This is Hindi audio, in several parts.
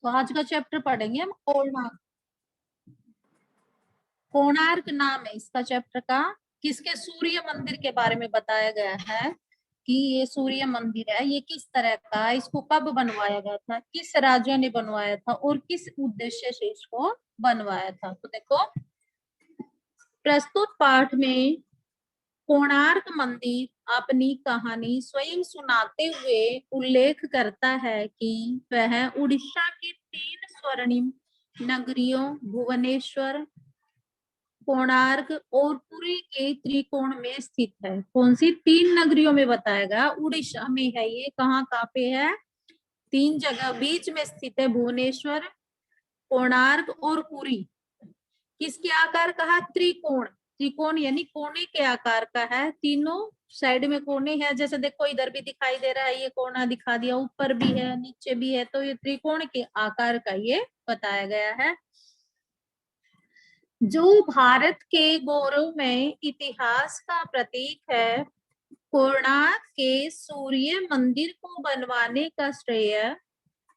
तो आज का चैप्टर पढ़ेंगे हम कोणार्क। कोणार्क नाम है इसका चैप्टर का। किसके? सूर्य मंदिर के बारे में बताया गया है कि ये सूर्य मंदिर है, ये किस तरह का है, इसको कब बनवाया गया था, किस राजा ने बनवाया था और किस उद्देश्य से इसको बनवाया था। तो देखो, प्रस्तुत पाठ में कोणार्क मंदिर अपनी कहानी स्वयं सुनाते हुए उल्लेख करता है कि वह उड़ीसा की 3 स्वर्णिम नगरियों भुवनेश्वर, कोणार्क और पुरी के त्रिकोण में स्थित है। कौन सी 3 नगरियों में बताया गया? उड़ीसा में है ये। कहाँ पे है? 3 जगह बीच में स्थित है, भुवनेश्वर, कोणार्क और पुरी। किसके आकार का है? त्रिकोण। त्रिकोण यानी कोने के आकार का है, तीनों साइड में कोने हैं। जैसे देखो इधर भी दिखाई दे रहा है, ये कोना दिखा दिया, ऊपर भी है नीचे भी है, तो ये त्रिकोण के आकार का ये बताया गया है। जो भारत के गौरव में इतिहास का प्रतीक है, कोणार्क के सूर्य मंदिर को बनवाने का श्रेय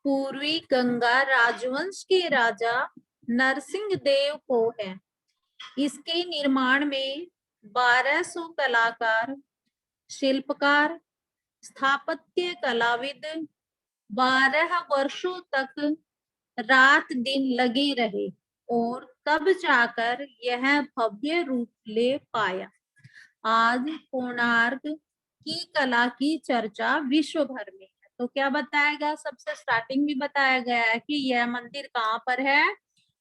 पूर्वी गंगा राजवंश के राजा नरसिंह देव को है। इसके निर्माण में 1200 कलाकार, शिल्पकार, स्थापत्य कलाविद 12 वर्षों तक रात दिन लगे रहे और तब जाकर यह भव्य रूप ले पाया। आज कोणार्क की कला की चर्चा विश्व भर में है। तो क्या बताया गया? सबसे स्टार्टिंग में बताया गया है कि यह मंदिर कहाँ पर है?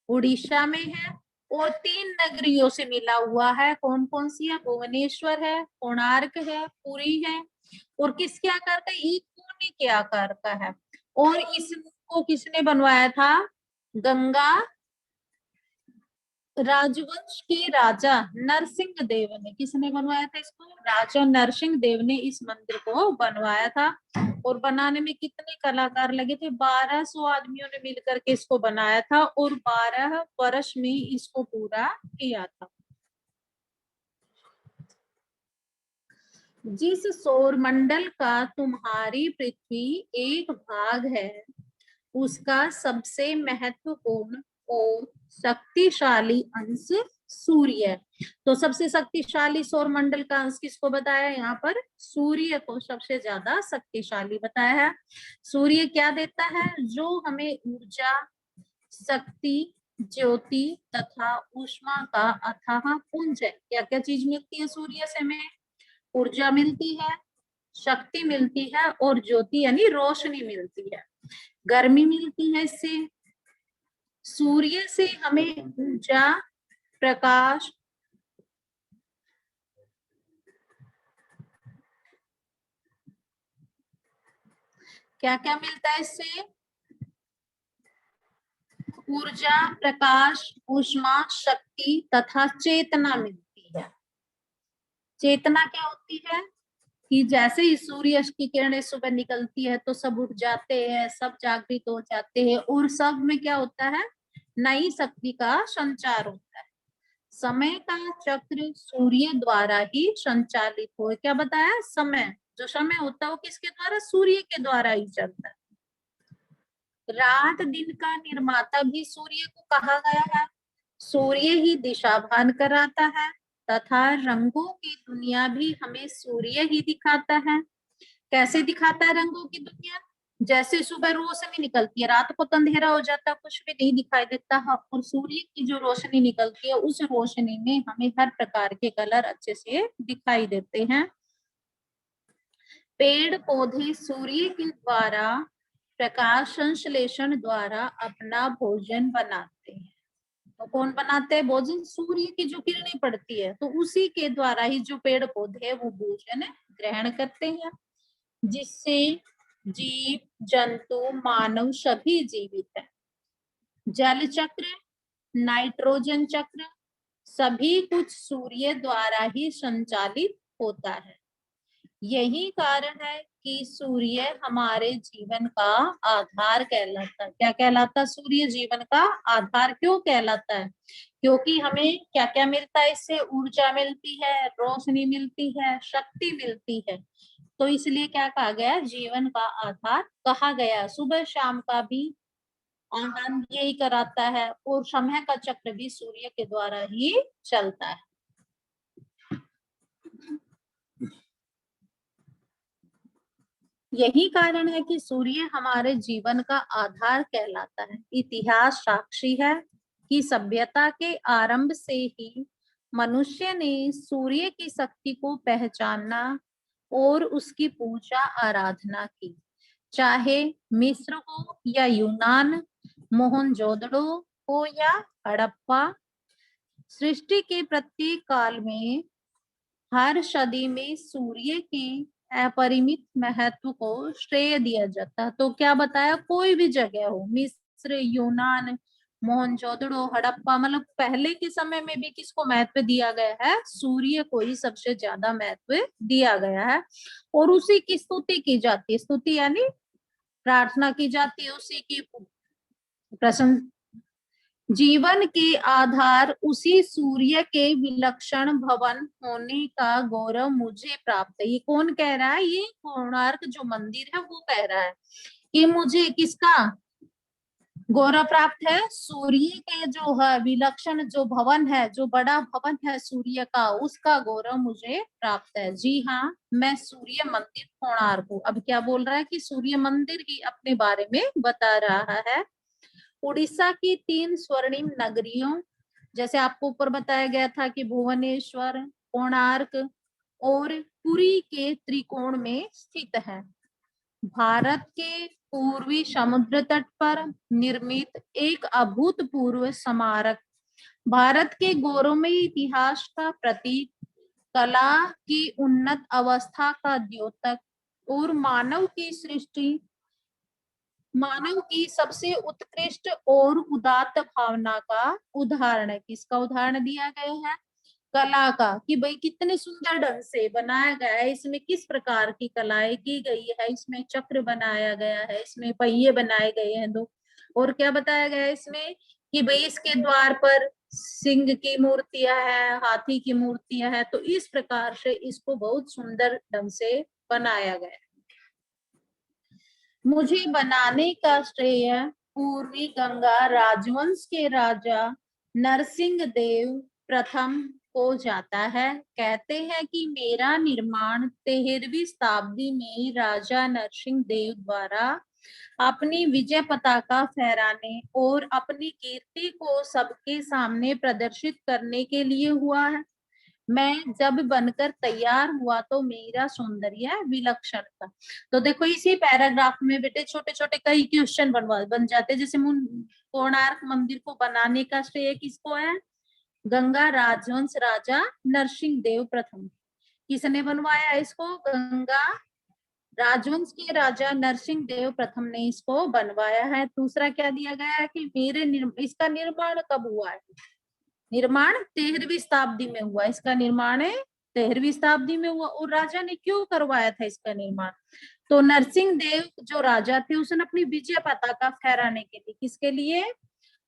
उड़ीसा में है और 3 नगरियों से मिला हुआ है। कौन कौन सी है? भुवनेश्वर है, कोणार्क है, पुरी है। और किसके आकार का? एक कोने के आकार का है। और इसको किसने बनवाया था? गंगा राजवंश के राजा नरसिंह देव ने। किसने बनवाया था इसको? राजा नरसिंह देव ने इस मंदिर को बनवाया था। और बनाने में कितने कलाकार लगे थे? 1200 आदमियों ने मिलकर के इसको बनाया था और 12 वर्ष में इसको पूरा किया था। जिस सौर मंडल का तुम्हारी पृथ्वी एक भाग है, उसका सबसे महत्वपूर्ण और शक्तिशाली अंश सूर्य है। तो सबसे शक्तिशाली सौर मंडल का अंश किसको बताया? यहाँ पर सूर्य को सबसे ज्यादा शक्तिशाली बताया है। सूर्य क्या देता है? जो हमें ऊर्जा, शक्ति, ज्योति तथा ऊष्मा का अथाह पुंज है। क्या क्या चीज मिलती है सूर्य से? हमें ऊर्जा मिलती है, शक्ति मिलती है और ज्योति यानी रोशनी मिलती है, गर्मी मिलती है इससे। सूर्य से हमें ऊर्जा, प्रकाश, क्या क्या मिलता है इससे? ऊर्जा, प्रकाश, ऊष्मा, शक्ति तथा चेतना मिलती है। चेतना क्या होती है? कि जैसे ही सूर्य की किरणें सुबह निकलती है तो सब उठ जाते हैं, सब जागृत हो जाते हैं और सब में क्या होता है? नई शक्ति का संचार होता है। समय का चक्र सूर्य द्वारा ही संचालित हो। क्या बताया? समय, जो समय होता है वो किसके द्वारा? सूर्य के द्वारा ही चलता है। रात दिन का निर्माता भी सूर्य को कहा गया है। सूर्य ही दिशा भान कराता है तथा रंगों की दुनिया भी हमें सूर्य ही दिखाता है। कैसे दिखाता है रंगों की दुनिया? जैसे सुबह रोशनी निकलती है, रात को तो अंधेरा हो जाता है, कुछ भी नहीं दिखाई देता है, और सूर्य की जो रोशनी निकलती है उस रोशनी में हमें हर प्रकार के कलर अच्छे से दिखाई देते हैं। पेड़ पौधे सूर्य के द्वारा प्रकाश संश्लेषण द्वारा अपना भोजन बनाते हैं। तो कौन बनाते हैं भोजन? सूर्य की जो किरणें पड़ती है तो उसी के द्वारा ही जो पेड़ पौधे है वो भोजन ग्रहण करते हैं, जिससे जीव जंतु मानव सभी जीवित है। जल चक्र, नाइट्रोजन चक्र, सभी कुछ सूर्य द्वारा ही संचालित होता है। यही कारण है कि सूर्य हमारे जीवन का आधार कहलाता है। क्या कहलाता? सूर्य जीवन का आधार क्यों कहलाता है? क्योंकि हमें क्या क्या मिलता है इससे? ऊर्जा मिलती है, रोशनी मिलती है, शक्ति मिलती है। तो इसलिए क्या कहा गया? जीवन का आधार कहा गया। सुबह शाम का भी आनंद यही कराता है, और समय का चक्र भी सूर्य के द्वारा ही चलता है। यही कारण है कि सूर्य हमारे जीवन का आधार कहलाता है। इतिहास साक्षी है कि सभ्यता के आरंभ से ही मनुष्य ने सूर्य की शक्ति को पहचाना और उसकी पूजा आराधना की। चाहे मिस्र हो या यूनान, मोहनजोदड़ो हो या हड़प्पा, सृष्टि के प्रत्येक काल में हर सदी में सूर्य के अपरिमित महत्व को श्रेय दिया जाता है। तो क्या बताया, कोई भी जगह हो, मिस्र, यूनान, मोहनजोदड़ो, हड़प्पा, मतलब पहले के समय में भी किसको महत्व दिया गया है? सूर्य को ही सबसे ज्यादा महत्व दिया गया है, और उसी की स्तुति की जाती है। स्तुति यानी प्रार्थना की जाती है, उसी की प्रशंसा। जीवन के आधार उसी सूर्य के विलक्षण भवन होने का गौरव मुझे प्राप्त है। ये कौन कह रहा है? ये कोणार्क जो मंदिर है वो कह रहा है कि मुझे किसका गौरव प्राप्त है? सूर्य के जो है विलक्षण जो भवन है, जो बड़ा भवन है सूर्य का, उसका गौरव मुझे प्राप्त है। जी हाँ, मैं सूर्य मंदिर कोणार्क हूँ। अब क्या बोल रहा है कि सूर्य मंदिर ही अपने बारे में बता रहा है। उड़ीसा की 3 स्वर्णिम नगरियों, जैसे आपको ऊपर बताया गया था कि भुवनेश्वर, कोणार्क और पुरी के त्रिकोण में स्थित है। भारत के पूर्वी समुद्र तट पर निर्मित एक अभूतपूर्व स्मारक, भारत के गौरवमयी इतिहास का प्रतीक, कला की उन्नत अवस्था का द्योतक और मानव की सबसे उत्कृष्ट और उदात्त भावना का उदाहरण है। किसका उदाहरण दिया गया है? कला का, कि भाई कितने सुंदर ढंग से बनाया गया है, इसमें किस प्रकार की कलाएं की गई है, इसमें चक्र बनाया गया है, इसमें पहिए बनाए गए हैं दो, और क्या बताया गया है इसमें कि भाई इसके द्वार पर सिंह की मूर्तियां हैं, हाथी की मूर्तियां हैं। तो इस प्रकार से इसको बहुत सुंदर ढंग से बनाया गया है। मुझे बनाने का श्रेय पूर्वी गंगा राजवंश के राजा नरसिंह देव प्रथम को जाता है। कहते हैं कि मेरा निर्माण 13वीं शताब्दी में राजा नरसिंह देव द्वारा अपनी विजय पताका फहराने और अपनी कीर्ति को सबके सामने प्रदर्शित करने के लिए हुआ है। मैं जब बनकर तैयार हुआ तो मेरा सौंदर्य विलक्षण था। तो देखो इसी पैराग्राफ में बेटे छोटे छोटे कई क्वेश्चन बन जाते, जैसे कोणार्क मंदिर को बनाने का श्रेय किसको है? गंगा राजवंश राजा नरसिंह देव प्रथम। किसने बनवाया इसको? गंगा राजवंश के राजा नरसिंह देव प्रथम ने इसको बनवाया है। दूसरा क्या दिया गया है कि इसका निर्माण कब हुआ है? निर्माण 13वीं शताब्दी में हुआ। इसका निर्माण 13वीं शताब्दी में हुआ। और राजा ने क्यों करवाया था इसका निर्माण? तो नरसिंह देव जो राजा थे उसने अपनी विजय पताका फहराने के लिए, किसके लिए?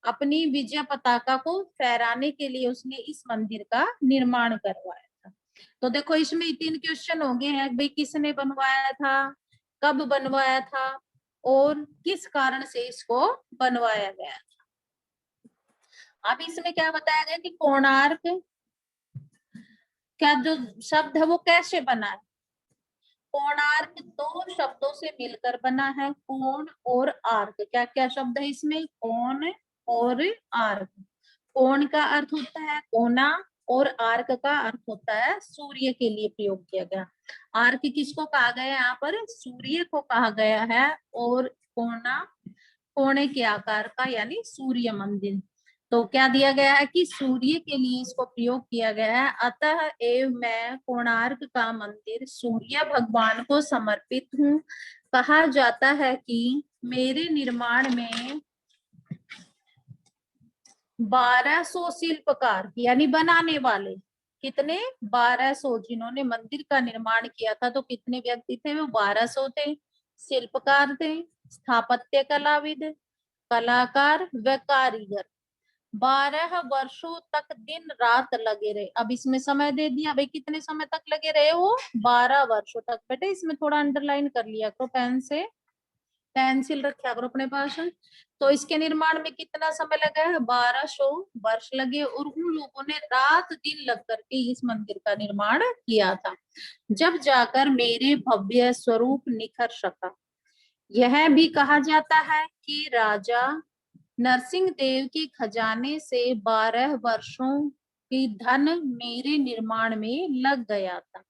अपनी विजय पताका को फहराने के लिए उसने इस मंदिर का निर्माण करवाया था। तो देखो इसमें 3 क्वेश्चन हो गए हैं, भाई किसने बनवाया था, कब बनवाया था, और किस कारण से इसको बनवाया गया। अब इसमें क्या बताया गया कि कोणार्क क्या जो शब्द है वो कैसे बना है? कोणार्क 2 शब्दों से मिलकर बना है, कोण और आर्क। क्या क्या शब्द है इसमें? कोण और आर्क। कोण का अर्थ होता है कोना, और आर्क का अर्थ होता है सूर्य के लिए प्रयोग किया गया। आर्क किसको कहा गया है? यहाँ पर सूर्य को कहा गया है। और कोना कोणे के आकार का, यानी सूर्य मंदिर। तो क्या दिया गया है कि सूर्य के लिए इसको प्रयोग किया गया है। अतः एव मैं कोणार्क का मंदिर सूर्य भगवान को समर्पित हूँ। कहा जाता है कि मेरे निर्माण में 1200 शिल्पकार, यानी बनाने वाले, कितने? 1200। जिन्होंने मंदिर का निर्माण किया था तो कितने व्यक्ति थे? वो 1200 थे। शिल्पकार थे, स्थापत्य कलाविद, कलाकार व कारीगर। 12 वर्षों तक दिन रात लगे रहे। अब इसमें समय दे दिया, भाई कितने समय तक लगे रहे? वो 12 वर्षों तक। बेटे इसमें थोड़ा अंडरलाइन कर लिया करो पेन से। पेंसिल रखा करो अपने पास। तो इसके निर्माण में कितना समय लगा है? 1200 वर्ष लगे, और उन लोगों ने रात दिन लग करके इस मंदिर का निर्माण किया था, जब जाकर मेरे भव्य स्वरूप निखर सका। यह भी कहा जाता है कि राजा नरसिंह देव के खजाने से 12 वर्षों की धन मेरे निर्माण में लग गया था,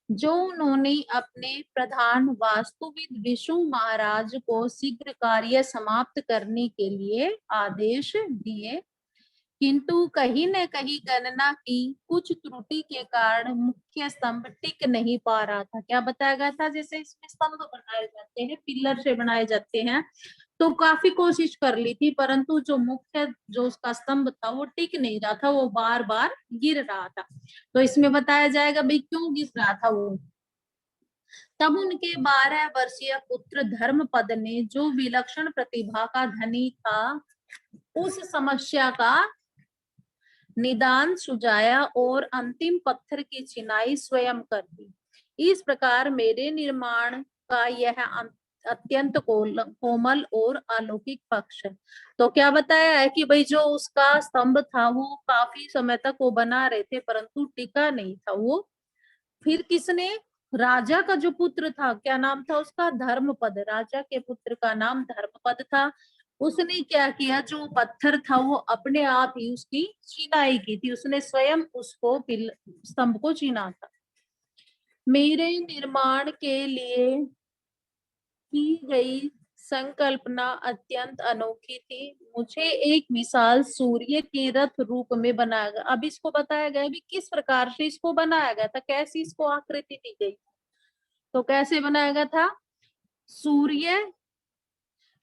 जो उन्होंने अपने प्रधान वास्तुविद विष्णु महाराज को शीघ्र कार्य समाप्त करने के लिए आदेश दिए, किंतु कहीं न कहीं गणना की कुछ त्रुटि के कारण मुख्य स्तंभ टिक नहीं पा रहा था। क्या बताया गया था? जैसे इसमें स्तंभ बनाए जाते हैं, पिलर से बनाए जाते हैं, तो काफी कोशिश कर ली थी, परंतु जो मुख्य जो उसका स्तंभ था वो टिक नहीं रहा था, वो बार बार गिर रहा था। तो इसमें बताया जाएगा भाई क्यों गिर रहा था वो। तब उनके 12 वर्षीय पुत्र धर्मपद ने, जो विलक्षण प्रतिभा का धनी था, उस समस्या का निदान सुझाया और अंतिम पत्थर की चिनाई स्वयं कर दी। इस प्रकार मेरे निर्माण का यह अत्यंत कोमल और अलौकिक पक्ष है। तो क्या बताया है कि भाई जो उसका स्तंभ था वो काफी समय तक वो बना रहे थे, परंतु टिका नहीं था वो। फिर किसने? राजा का जो पुत्र था, क्या नाम था उसका? धर्मपद। राजा के पुत्र का नाम धर्मपद था। उसने क्या किया? जो पत्थर था वो अपने आप ही उसकी चिनाई की थी, उसने स्वयं उसको स्तंभ को चीना था। मेरे निर्माण के लिए की गई संकल्पना अत्यंत अनोखी थी। मुझे एक विशाल सूर्य के रथ रूप में बनाया गया। अब इसको बताया गया भी किस प्रकार से इसको बनाया गया था, कैसी इसको आकृति दी गई। तो कैसे बनाया गया था? सूर्य,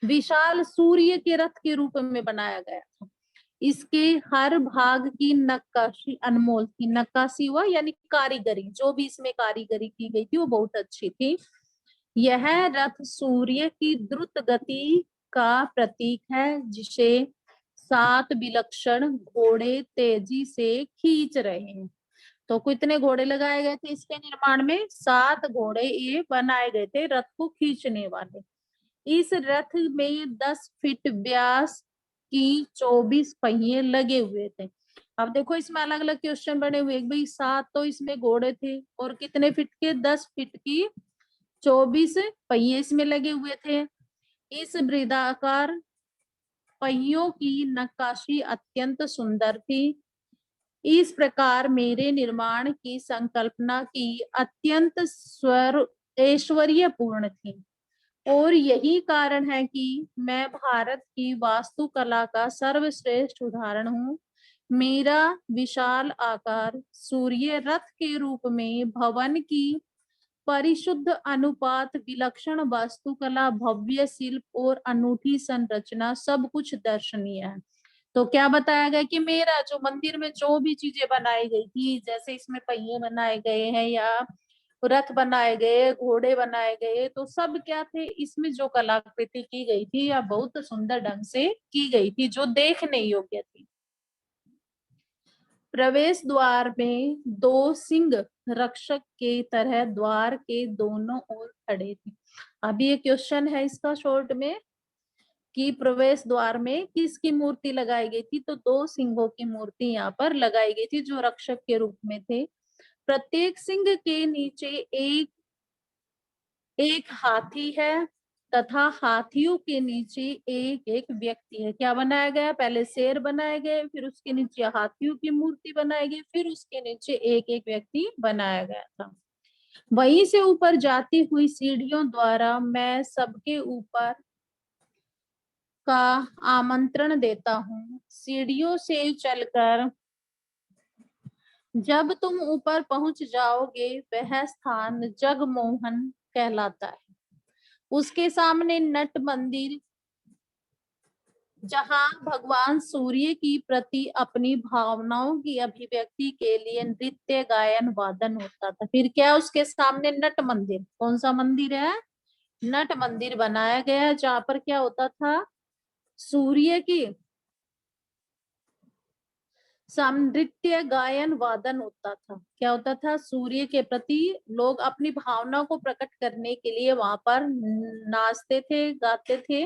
विशाल सूर्य के रथ के रूप में बनाया गया था। इसके हर भाग की नक्काशी अनमोल थी। नक्काशी हुआ यानी कारीगरी, जो भी इसमें कारीगरी की गई थी वो बहुत अच्छी थी। यह रथ सूर्य की द्रुत गति का प्रतीक है, जिसे 7 विलक्षण घोड़े तेजी से खींच रहे हैं। तो कितने घोड़े लगाए गए थे इसके निर्माण में? 7 घोड़े ये बनाए गए थे रथ को खींचने वाले। इस रथ में 10 फीट व्यास की 24 पहिए लगे हुए थे। अब देखो इसमें अलग अलग क्वेश्चन बने हुए, भाई 7 तो इसमें घोड़े थे, और कितने फीट के? 10 फीट की 24 पहिए इसमें लगे हुए थे। इस वृत्ताकार पहियों की नक्काशी अत्यंत सुंदर थी। इस प्रकार मेरे निर्माण की संकल्पना की अत्यंत ऐश्वर्यपूर्ण थी, और यही कारण है कि मैं भारत की वास्तुकला का सर्वश्रेष्ठ उदाहरण हूँ। मेरा विशाल आकार सूर्य रथ के रूप में भवन की परिशुद्ध अनुपात, विलक्षण वास्तुकला, भव्य शिल्प और अनूठी संरचना सब कुछ दर्शनीय है। तो क्या बताया गया कि मेरा जो मंदिर में जो भी चीजें बनाई गई थी, जैसे इसमें पहिए बनाए गए हैं या रथ बनाए गए, घोड़े बनाए गए, तो सब क्या थे? इसमें जो कलाकृति की गई थी या बहुत सुंदर ढंग से की गई थी, जो देखने योग्य थी। प्रवेश द्वार में 2 सिंह रक्षक के तरह द्वार के दोनों ओर खड़े थे। अभी ये क्वेश्चन है इसका शॉर्ट में कि प्रवेश द्वार में किसकी मूर्ति लगाई गई थी? तो 2 सिंहों की मूर्ति यहाँ पर लगाई गई थी, जो रक्षक के रूप में थे। प्रत्येक सिंह के नीचे एक एक हाथी है, तथा हाथियों के नीचे एक एक व्यक्ति है। क्या बनाया गया? पहले शेर बनाए गए, फिर उसके नीचे हाथियों की मूर्ति बनाई गई, फिर उसके नीचे एक एक व्यक्ति बनाया गया था। वहीं से ऊपर जाती हुई सीढ़ियों द्वारा मैं सबके ऊपर का आमंत्रण देता हूँ। सीढ़ियों से चलकर जब तुम ऊपर पहुंच जाओगे, वह स्थान जगमोहन कहलाता है। उसके सामने नट मंदिर, जहां भगवान सूर्य की प्रति अपनी भावनाओं की अभिव्यक्ति के लिए नृत्य, गायन, वादन होता था। फिर क्या? उसके सामने नट मंदिर। कौन सा मंदिर है? नट मंदिर बनाया गया है, जहां पर क्या होता था? सूर्य की नृत्य गायन वादन होता था। क्या होता था? सूर्य के प्रति लोग अपनी भावना को प्रकट करने के लिए वहां पर नाचते थे, गाते थे।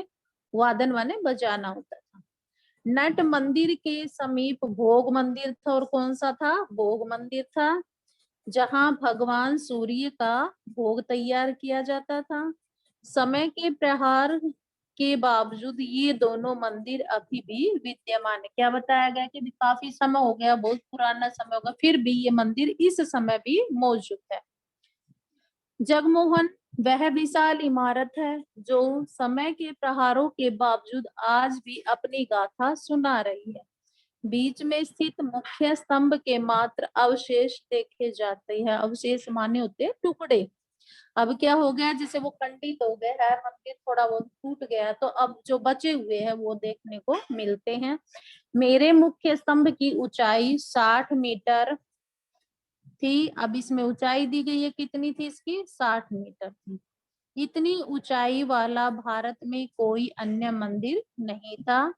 वादन माने बजाना होता था। नट मंदिर के समीप भोग मंदिर था। और कौन सा था? भोग मंदिर था, जहां भगवान सूर्य का भोग तैयार किया जाता था। समय के प्रहार के बावजूद ये दोनों मंदिर अभी भी विद्यमान है। क्या बताया गया कि काफी समय हो गया, बहुत पुराना समय होगा, फिर भी ये मंदिर इस समय भी मौजूद है। जगमोहन वह विशाल इमारत है जो समय के प्रहारों के बावजूद आज भी अपनी गाथा सुना रही है। बीच में स्थित मुख्य स्तंभ के मात्र अवशेष देखे जाते हैं। अवशेष माने होते हैं टुकड़े। अब क्या हो गया, जैसे वो खंडित हो गए है मंदिर, थोड़ा बहुत टूट गया, तो अब जो बचे हुए हैं वो देखने को मिलते हैं। मेरे मुख्य स्तंभ की ऊंचाई 60 मीटर थी। अब इसमें ऊंचाई दी गई है, कितनी थी इसकी? 60 मीटर थी। इतनी ऊंचाई वाला भारत में कोई अन्य मंदिर नहीं था।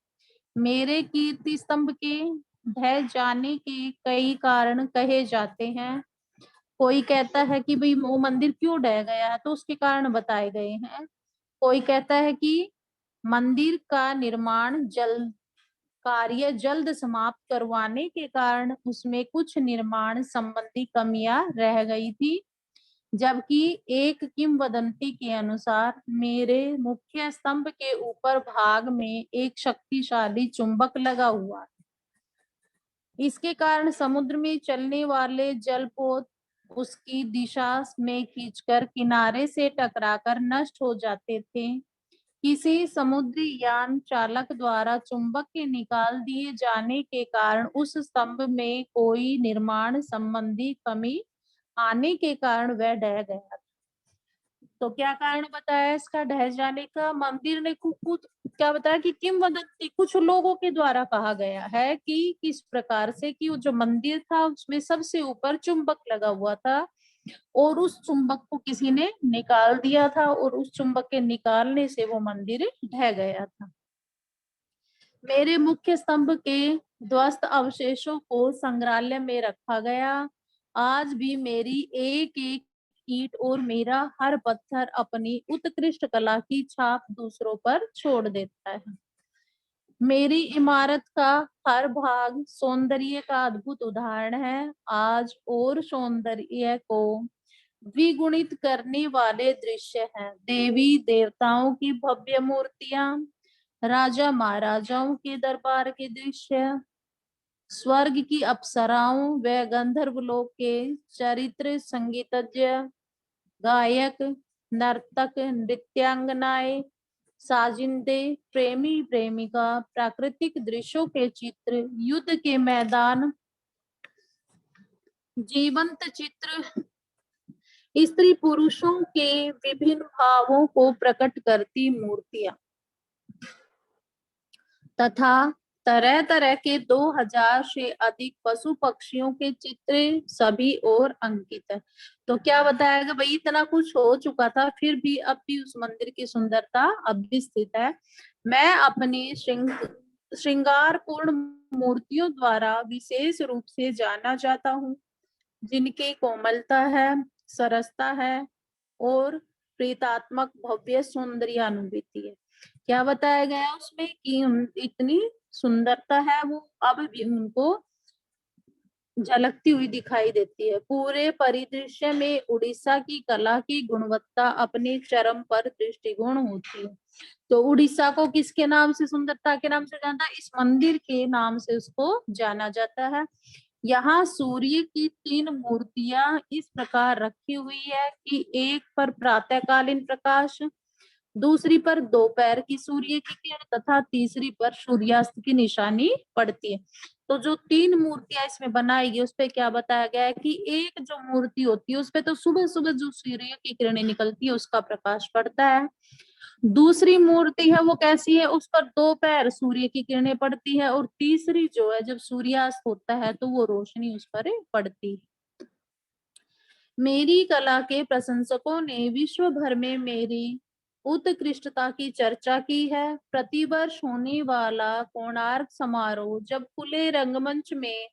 मेरे कीर्ति स्तंभ के ढह जाने के कई कारण कहे जाते हैं। कोई कहता है कि भाई वो मंदिर क्यों ढह गया है, तो उसके कारण बताए गए हैं। कोई कहता है कि मंदिर का निर्माण कार्य जल्द समाप्त करवाने के कारण उसमें कुछ निर्माण संबंधी कमियां रह गई थी। जबकि एक किंवदंती के अनुसार मेरे मुख्य स्तंभ के ऊपर भाग में एक शक्तिशाली चुंबक लगा हुआ है। इसके कारण समुद्र में चलने वाले जलपोत उसकी दिशा में खींचकर किनारे से टकराकर नष्ट हो जाते थे। किसी समुद्री यान चालक द्वारा चुंबक के निकाल दिए जाने के कारण उस स्तंभ में कोई निर्माण संबंधी कमी आने के कारण वह ढह गया। तो क्या कारण बताया इसका ढह जाने का? मंदिर ने कुछ क्या बताया कि किंवदंती कुछ लोगों के द्वारा कहा गया है कि किस प्रकार से कि वो जो मंदिर था उसमें सबसे ऊपर चुंबक लगा हुआ था और उस चुंबक को किसी ने निकाल दिया था और उस चुंबक के निकालने से वो मंदिर ढह गया था। मेरे मुख्य स्तंभ के ध्वस्त अवशेषों को संग्रहालय में रखा गया। आज भी मेरी एक एक ईंट और मेरा हर पत्थर अपनी उत्कृष्ट कला की छाप दूसरों पर छोड़ देता है। मेरी इमारत का हर भाग सौंदर्य का अद्भुत उदाहरण है। आज और सौंदर्य को द्विगुणित करने वाले दृश्य हैं। देवी देवताओं की भव्य मूर्तियां, राजा महाराजाओं के दरबार के दृश्य, स्वर्ग की अप्सराओं व गंधर्व लोक के चरित्र, संगीतज्ञ, गायक, नर्तक, नृत्यांगनाएं, साजिंदे, प्रेमी प्रेमिका, प्राकृतिक दृश्यों के चित्र, युद्ध के मैदान, जीवंत चित्र, स्त्री पुरुषों के विभिन्न भावों को प्रकट करती मूर्तियां तथा तरह तरह के 2000 से अधिक पशु पक्षियों के चित्र सभी और अंकित है। तो क्या बताएगा भाई, इतना कुछ हो चुका था फिर भी अब भी उस मंदिर की सुंदरता अब भी स्थित है। मैं अपनी श्रृंगारपूर्ण मूर्तियों द्वारा विशेष रूप से जाना जाता हूँ, जिनकी कोमलता है, सरसता है और प्रीतात्मक भव्य सौंदर्यानुभूति है। क्या बताया गया उसमें कि इतनी सुंदरता है वो अब भी उनको झलकती हुई दिखाई देती है। पूरे परिदृश्य में उड़ीसा की कला की गुणवत्ता अपने चरम पर दृष्टिगोण होती है। तो उड़ीसा को किसके नाम से, सुंदरता के नाम से जानता है? इस मंदिर के नाम से उसको जाना जाता है। यहाँ सूर्य की 3 मूर्तियां इस प्रकार रखी हुई है कि एक पर प्रातःकालीन प्रकाश, दूसरी पर दोपहर की सूर्य की किरण तथा तीसरी पर सूर्यास्त की निशानी पड़ती है। तो जो 3 मूर्तियां इसमें बनाई गई उस पे क्या बताया गया है कि एक जो मूर्ति होती है उस पे तो सुबह सुबह जो सूर्य की किरणें निकलती है उसका प्रकाश पड़ता है। दूसरी मूर्ति है वो कैसी है, उस पर दोपहर सूर्य की किरणें पड़ती है और तीसरी जो है जब सूर्यास्त होता है तो वो रोशनी उस पर पड़ती है। मेरी कला के प्रशंसकों ने विश्व भर में मेरी उत्कृष्टता की चर्चा की है। प्रतिवर्ष होने वाला कोणार्क समारोह जब खुले रंगमंच में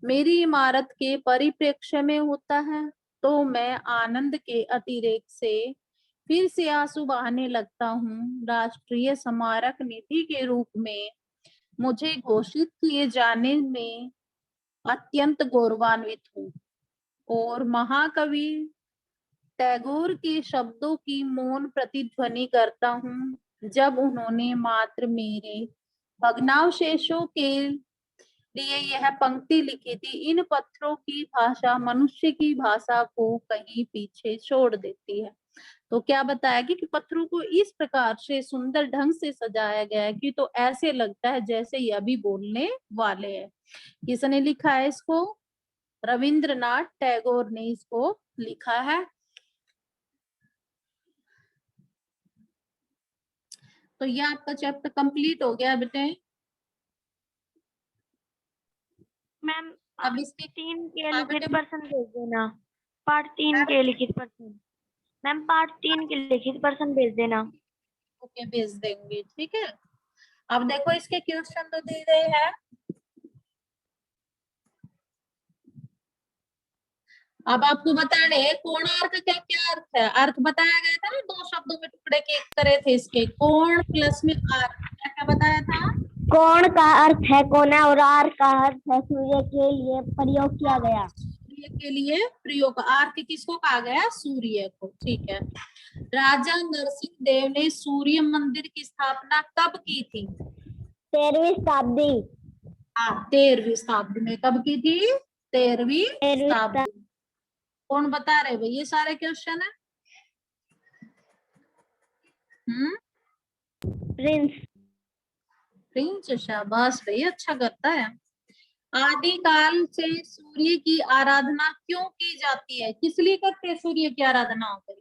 मेरी इमारत के परिप्रेक्ष्य में होता है तो मैं आनंद के अतिरेक से फिर से आंसू बहाने लगता हूँ। राष्ट्रीय स्मारक निधि के रूप में मुझे घोषित किए जाने में अत्यंत गौरवान्वित हूँ और महाकवि टैगोर के शब्दों की मौन प्रतिध्वनि करता हूँ जब उन्होंने मात्र मेरे भग्नावशेषों के लिए यह पंक्ति लिखी थी। इन पत्थरों की भाषा मनुष्य की भाषा को कहीं पीछे छोड़ देती है। तो क्या बताया कि पत्थरों को इस प्रकार से सुंदर ढंग से सजाया गया है कि तो ऐसे लगता है जैसे ये अभी बोलने वाले हैं। किसने लिखा है इसको? रविंद्रनाथ टैगोर ने इसको लिखा है। तो ये आपका चैप्टर कंप्लीट हो गया बेटे। मैम अब इसके 3 के हाँ लिखित बेटे, प्रश्न भेज देना। पार्ट 3 के लिखित प्रश्न। मैम पार्ट 3 के लिखित प्रश्न भेज देना। ओके भेज देंगे, ठीक है। अब देखो इसके क्वेश्चन तो दिए गए हैं। अब आपको बताने कोणार्क का क्या अर्थ है। अर्थ बताया गया था ना, 2 शब्दों में टुकड़े के करे थे इसके। कोण प्लस में आर्क, क्या क्या बताया था? कोण का अर्थ है कोना और आर का अर्थ है सूर्य के लिए प्रयोग किया गया। सूर्य के लिए प्रयोग। आर्क किसको कहा गया? सूर्य को, ठीक है। राजा नरसिंह देव ने सूर्य मंदिर की स्थापना कब की थी? 13वीं शताब्दी। हाँ, 13वीं शताब्दी में। कब की थी? 13वीं शताब्दी। कौन बता रहे भाई? ये सारे क्वेश्चन है। प्रिंस। प्रिंस, शाबाश भाई, अच्छा करता है। आदिकाल से सूर्य की आराधना क्यों की जाती है? किस लिए करते हैं सूर्य की आराधना होती है?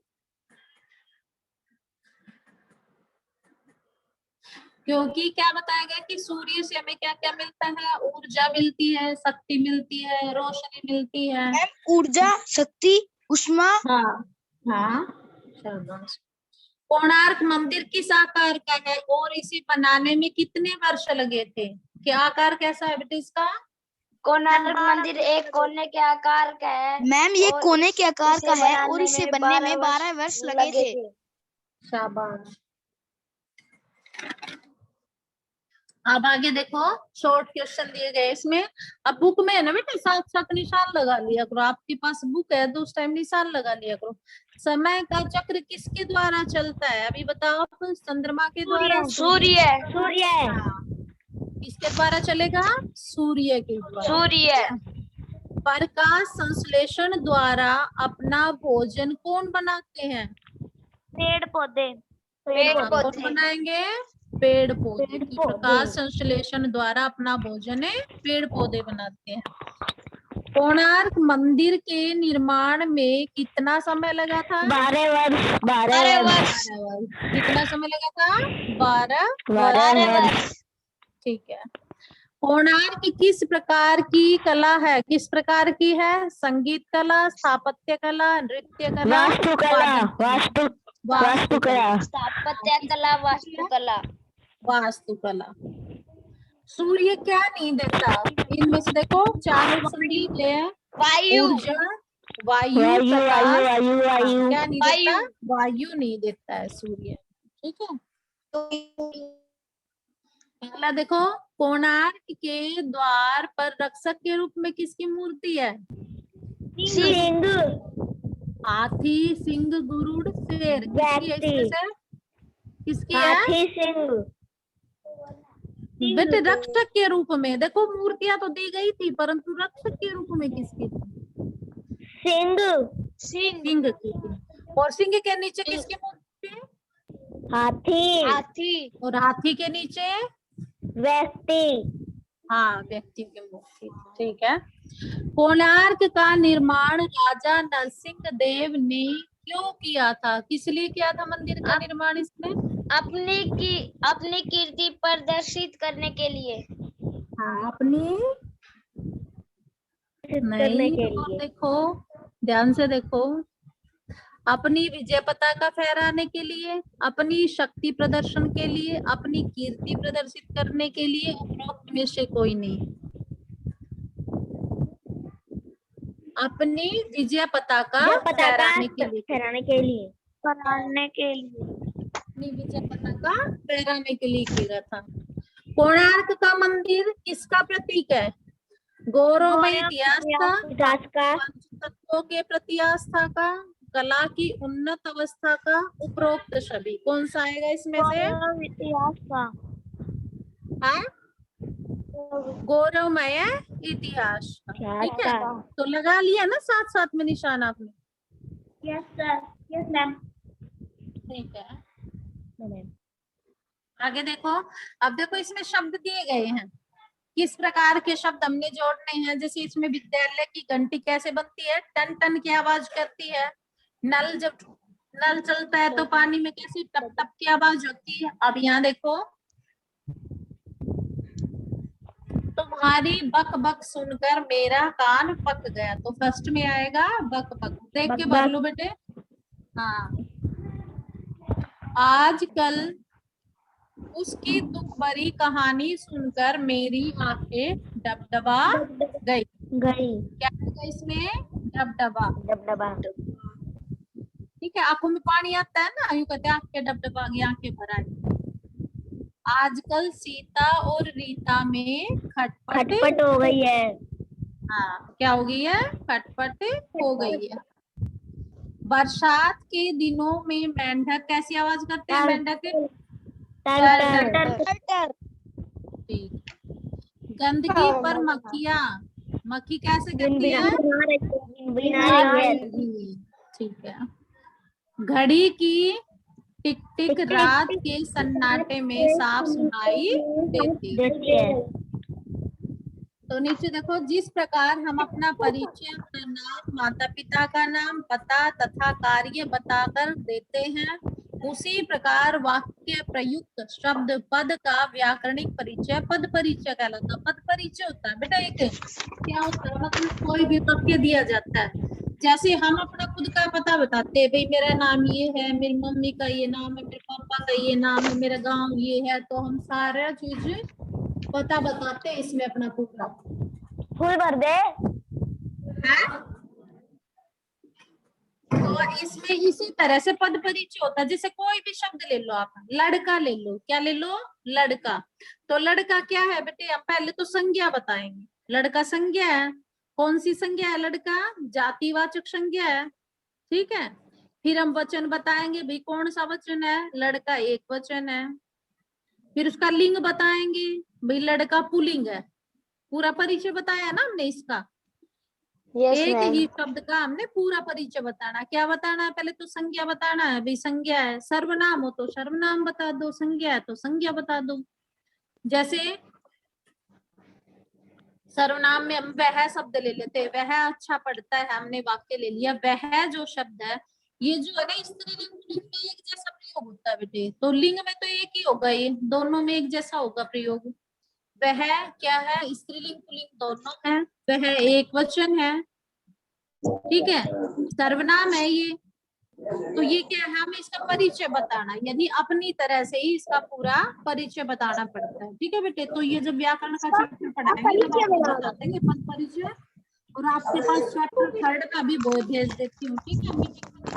क्योंकि क्या बताया गया कि सूर्य से हमें क्या क्या मिलता है? ऊर्जा मिलती है, शक्ति मिलती है, रोशनी मिलती है। ऊर्जा, शक्ति, उष्मा। हाँ हाँ, शाबाश। कोणार्क मंदिर किस आकार का है और इसे बनाने में कितने वर्ष लगे थे? क्या आकार कैसा है बेटे इसका? कोणार्क मंदिर एक कोने के आकार का है। मैम ये कोने के आकार का है और इसे इसे बनने में 12 वर्ष लगे थे। शाबाश। अब आगे देखो, शॉर्ट क्वेश्चन दिए गए इसमें। अब बुक में है ना बेटा, साथ साथ निशान लगा लिया करो। आपके पास बुक है तो उस टाइम निशान लगा लिया करो। समय का चक्र किसके द्वारा चलता है? अभी बताओ आप। चंद्रमा के द्वारा? सूर्य। हाँ। किसके द्वारा चलेगा? सूर्य के द्वारा। प्रकाश संश्लेषण द्वारा अपना भोजन कौन बनाते हैं? पेड़ पौधे। कौन बनाएंगे? पेड़ पौधे। प्रकाश संश्लेषण द्वारा अपना भोजन पेड़ पौधे बनाते हैं। कोणार्क मंदिर के निर्माण में कितना समय लगा था? 12 वर्ष। 12 वर्ष। कितना समय लगा था? 12 वर्ष। ठीक है। कोणार्क किस प्रकार की कला है? किस प्रकार की है? संगीत कला, स्थापत्य कला, नृत्य कला, वास्तुकला। वास्तुकला। स्थापत्य कला, वास्तुकला। वास्तुकला। सूर्य क्या नहीं देता? इनमें से देखो 4 ऑप्शन दिए गए हैं। ऊर्जा, वायु, प्रकाश। क्या नहीं देता? वायु नहीं देता है सूर्य, ठीक है। अगला देखो, कोणार्क के द्वार पर रक्षक के रूप में किसकी मूर्ति है? सिंह। हाथी, सिंह, गरुड़, शेर। किसकी है इसमें से? किसकी है? हाथी, सिंह। बेटे रक्षक के रूप में। देखो मूर्तियां तो दी गई थी, परंतु रक्षक के रूप में किसकी थी? सिंह की थी। और सिंह के नीचे किसकी मूर्ति है? हाथी। और हाथी के नीचे? व्यक्ति। हाँ, व्यक्ति की मूर्ति, ठीक है। कोणार्क का निर्माण राजा नरसिंह देव ने क्यों किया था? किस लिए किया था मंदिर का निर्माण इसने? अपनी कीर्ति प्रदर्शित करने के लिए। हाँ, अपनी नहीं, देखो ध्यान से देखो। अपनी विजय पताका फहराने के लिए, अपनी शक्ति प्रदर्शन के लिए, अपनी कीर्ति प्रदर्शित करने के लिए, उपरोक्त में से कोई नहीं। अपनी विजय पताका जब पताका फहराने के लिए, फहराने के लिए, बनाने के लिए, अपनी विजय पताका फहराने के लिए किया था। कोणार्क का मंदिर किसका प्रतीक है? गौरवमय इतिहास का, इतिहास का, तत्वों के प्रति आस्था का, कला की उन्नत अवस्था का, उपरोक्त सभी। कौन सा आएगा इसमें से? इतिहास का, हाँ, गौरवमय इतिहास का। ठीक है, तो लगा लिया ना साथ साथ में निशान आपने? Yes sir, yes ma'am. ठीक है, आगे देखो। अब देखो इसमें शब्द दिए गए हैं, किस प्रकार के शब्द हमने जोड़ने हैं। जैसे इसमें विद्यालय की घंटी कैसे बनती है? टन टन की आवाज करती है। जब नल चलता है तो पानी में कैसे टप टप की आवाज होती है। अब यहाँ देखो, तुम्हारी बक बक सुनकर मेरा कान पक गया, तो फर्स्ट में आएगा बक बक। देख के भर लो बेटे। हाँ, आजकल उसकी दुख भरी कहानी सुनकर मेरी आंखें डबडबा गई। क्या होगा इसमें? डबडबा। डबडबा। ठीक है, आंखों में पानी आता है ना, यूं कहते हैं आंखें डबडबा गई, आंखें भर आई। आजकल सीता और रीता में खटपट हो गई है। हाँ, क्या हो गई है? खटपट हो गई है। बरसात के दिनों में मेंढक कैसी आवाज करते हैं? मेंढक ठीक। गंदगी पर मक्खी कैसे करती है? ठीक है। घड़ी की टिक टिक रात के सन्नाटे में साफ सुनाई देती है। तो नीचे देखो, जिस प्रकार हम अपना परिचय, अपना नाम, माता पिता का नाम, पता तथा कार्य बताकर देते हैं, उसी प्रकार वाक्य प्रयुक्त शब्द पद का व्याकरणिक परिचय पद परिचय कहलाता है। पद परिचय होता है बेटा एक, क्या होता है? मतलब कोई भी वाक्य दिया जाता है। जैसे हम अपना खुद का पता बताते हैं, भाई मेरा नाम ये है, मेरी मम्मी का ये नाम है, मेरे पापा का ये नाम है, मेरा गांव ये है, तो हम सारा चीज पता बताते हैं इसमें अपना पूरा। फुल भर दे। तो इसमें इसी तरह से पद परिचय होता है। जैसे कोई भी शब्द ले लो आप, लड़का ले लो, क्या ले लो? लड़का। तो लड़का क्या है बेटे? हम पहले तो संज्ञा बताएंगे। लड़का संज्ञा है। कौन सी संज्ञा है? लड़का जातिवाचक संज्ञा है। ठीक है, फिर हम वचन बताएंगे, भाई कौन सा वचन है? लड़का एक वचन है। फिर उसका लिंग बताएंगे, भाई लड़का पुल्लिंग है। पूरा परिचय बताया ना हमने इसका। एक ही शब्द का हमने पूरा परिचय बताना। क्या बताना है? पहले तो संज्ञा बताना है, भाई संज्ञा है। सर्वनाम हो तो सर्वनाम बता दो, संज्ञा है तो संज्ञा बता दो। जैसे सर्वनाम में हम वह शब्द ले लेते हैं, वह अच्छा पढ़ता है, हमने वाक्य ले लिया। वह जो शब्द है, ये जो है ना, स्त्रीलिंग पुल्लिंग में एक जैसा प्रयोग होता है बेटे। तो लिंग में तो एक ही होगा, ये दोनों में एक जैसा होगा प्रयोग। वह क्या है? स्त्रीलिंग पुल्लिंग दोनों है। वह एक वचन है। ठीक है, सर्वनाम है ये। तो ये क्या है? हमें इसका परिचय बताना, यानी अपनी तरह से ही इसका पूरा परिचय बताना पड़ता है। ठीक है बेटे, तो ये जब व्याकरण का चैप्टर पढ़ाएंगे तब आपको बता देंगे पद परिचय। और आपके पास चैप्टर 3 का भी भेज देती हूँ। ठीक है, मीटिंग में।